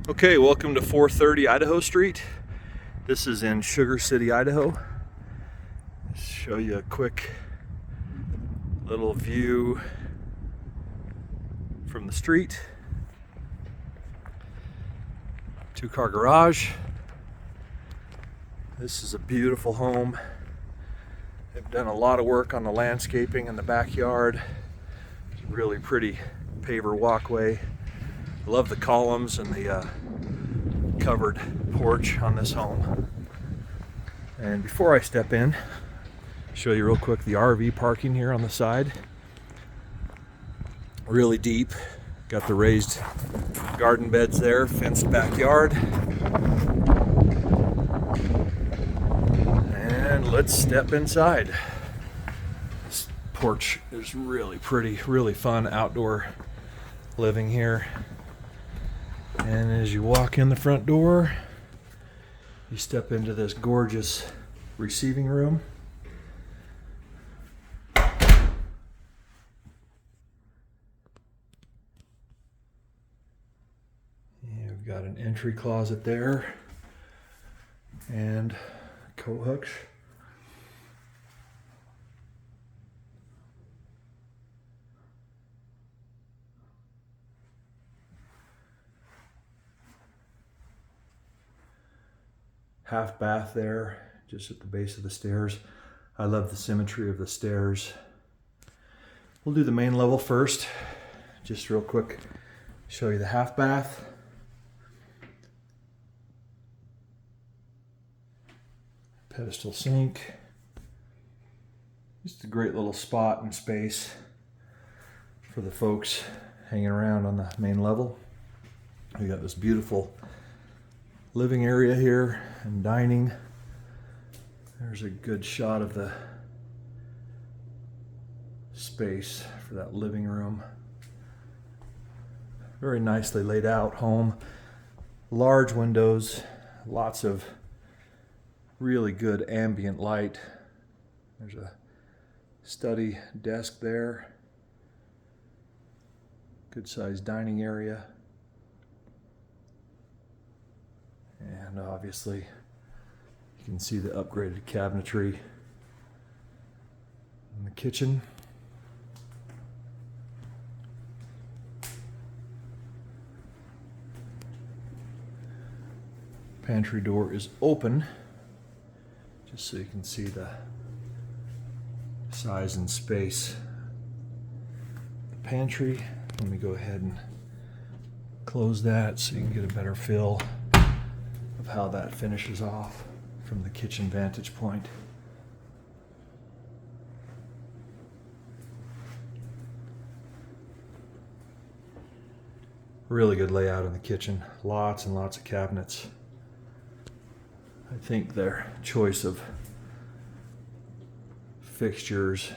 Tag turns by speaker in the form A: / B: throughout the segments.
A: Okay, welcome to 430 Idaho Street. This is in Sugar City, Idaho. Let's show you a quick little view from the street. Two-car garage. This is a beautiful home. They've done a lot of work on the landscaping in the backyard. It's a really pretty paver walkway. I love the columns and the covered porch on this home. And before I step in, show you real quick the RV parking here on the side. Really deep. Got the raised garden beds there, fenced backyard. And let's step inside. This porch is really pretty, really fun outdoor living here. And as you walk in the front door, you step into this gorgeous receiving room. You've got an entry closet there and coat hooks. Half bath there, just at the base of the stairs. I love the symmetry of the stairs. We'll do the main level first. Just real quick, show you the half bath. Pedestal sink. Just a great little spot and space for the folks hanging around on the main level. We got this beautiful living area here and dining. There's a good shot of the space for that living room. Very nicely laid out home. Large windows, lots of really good ambient light. There's a study desk there. Good sized dining area. And obviously you can see the upgraded cabinetry in the kitchen. Pantry door is open, just so you can see the size and space. The pantry, let me go ahead and close that so you can get a better feel of how that finishes off from the kitchen vantage point. Really good layout in the kitchen. Lots and lots of cabinets. I think their choice of fixtures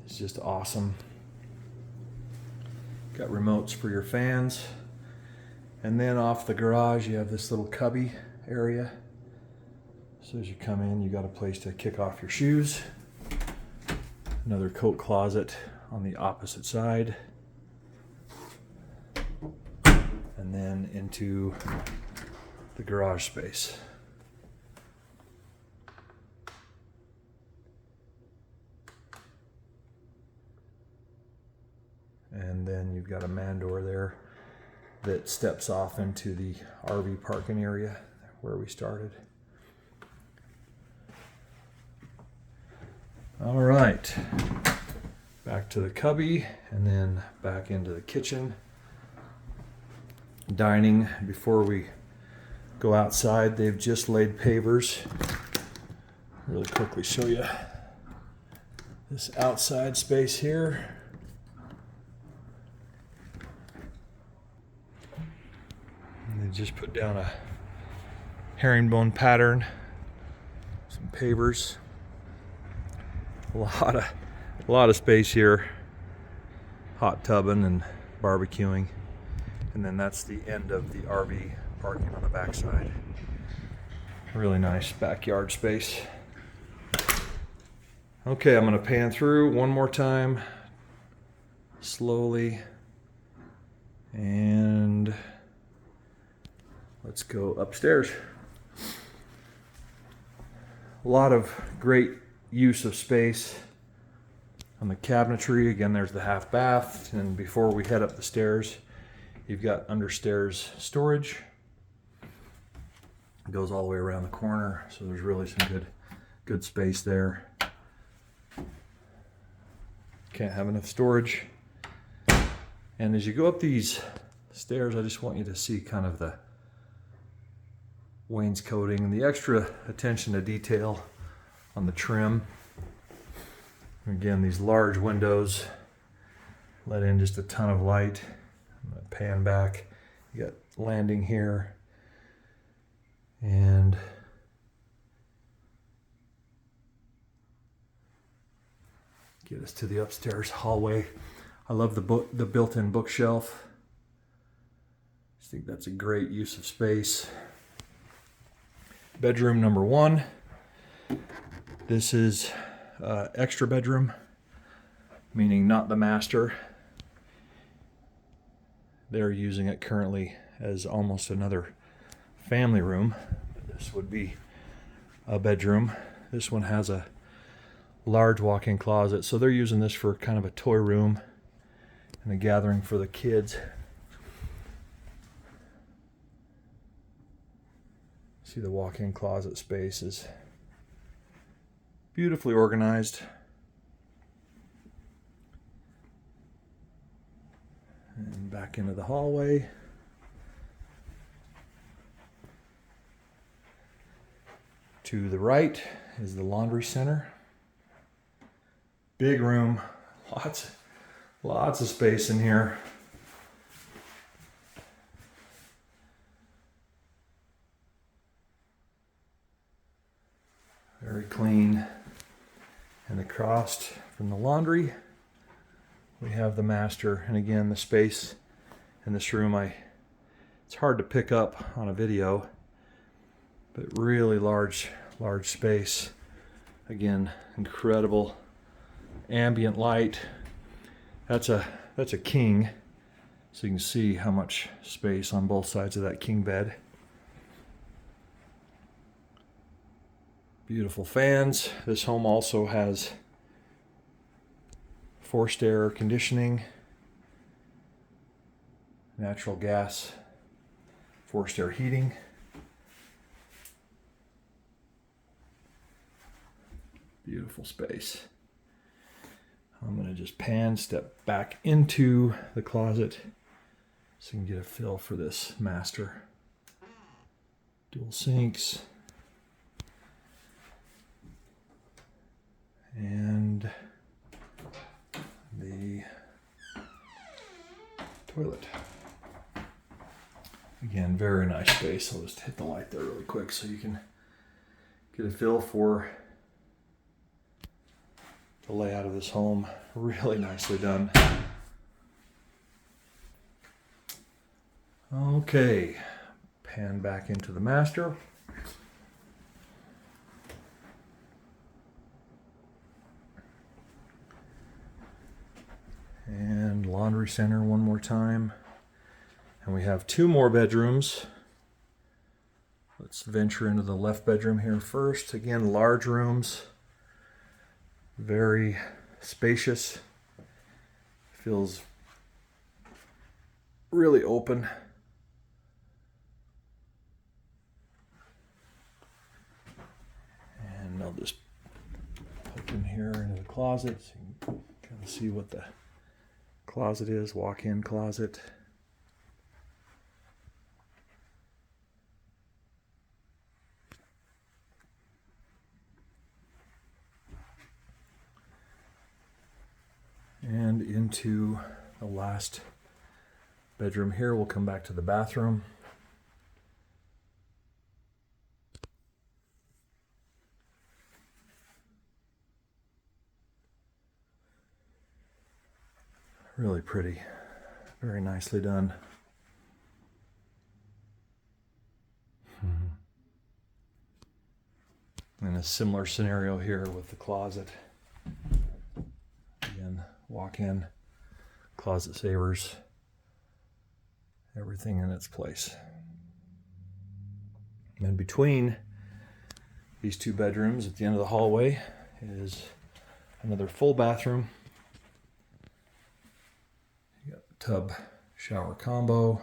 A: is just awesome. Got remotes for your fans. And then off the garage, you have this little cubby area. So as you come in, you got a place to kick off your shoes. Another coat closet on the opposite side. And then into the garage space. And then you've got a man door there that steps off into the RV parking area where we started. All right, back to the cubby and then back into the kitchen. Dining, before we go outside, they've just laid pavers. Really quickly show you this outside space here. They just put down a herringbone pattern, some pavers, a lot of space here, hot tubbing and barbecuing, and then that's the end of the RV parking on the backside. Really nice backyard space. Okay, I'm going to pan through one more time, slowly, and let's go upstairs. A lot of great use of space on the cabinetry. Again, there's the half bath, and before we head up the stairs, you've got understairs storage. It goes all the way around the corner, so there's really some good space there. Can't have enough storage. And as you go up these stairs, I just want you to see kind of the wainscoting and the extra attention to detail on the trim. Again, these large windows let in just a ton of light. I'm gonna pan back. You got landing here, and get us to the upstairs hallway. I love the built-in bookshelf. I think that's a great use of space. Bedroom number 1. This is extra bedroom, meaning not the master. They're using it currently as almost another family room. This would be a bedroom. This one has a large walk-in closet, so they're using this for kind of a toy room and a gathering for the kids. See, the walk-in closet space is beautifully organized. And back into the hallway. To the right is the laundry center. Big room, lots of space in here. Very clean. And across from the laundry, we have the master. And again, the space in this room, it's hard to pick up on a video, but really large space. Again, incredible ambient light. That's a king, so you can see how much space on both sides of that king bed. Beautiful fans. This home also has forced air conditioning, natural gas, forced air heating. Beautiful space. I'm going to just step back into the closet so you can get a feel for this master. Dual sinks. And the toilet. Again, very nice space. I'll just hit the light there really quick so you can get a feel for the layout of this home. Really nicely done. Okay, pan back into the master. And laundry center one more time. And we have 2 more bedrooms. Let's venture into the left bedroom here first. Again, large rooms. Very spacious. Feels really open. And I'll just poke in here into the closet so you can kind of see what the closet is. Walk-in closet. And into the last bedroom here. We'll come back to the bathroom. Really pretty. Very nicely done. And a similar scenario here with the closet. Again, walk-in, closet savers, everything in its place. And between these two bedrooms at the end of the hallway is another full bathroom. You got tub shower combo,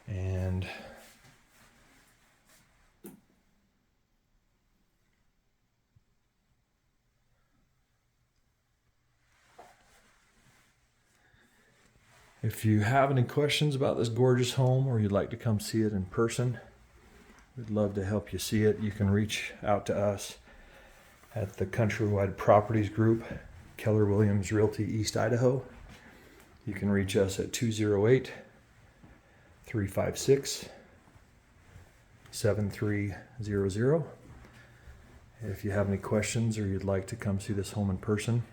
A: and if you have any questions about this gorgeous home, or you'd like to come see it in person, we'd love to help you see it. You can reach out to us at the Countrywide Properties Group, Keller Williams Realty, East Idaho. You can reach us at 208-356-7300. If you have any questions or you'd like to come see this home in person,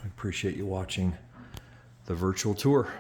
A: I appreciate you watching the virtual tour.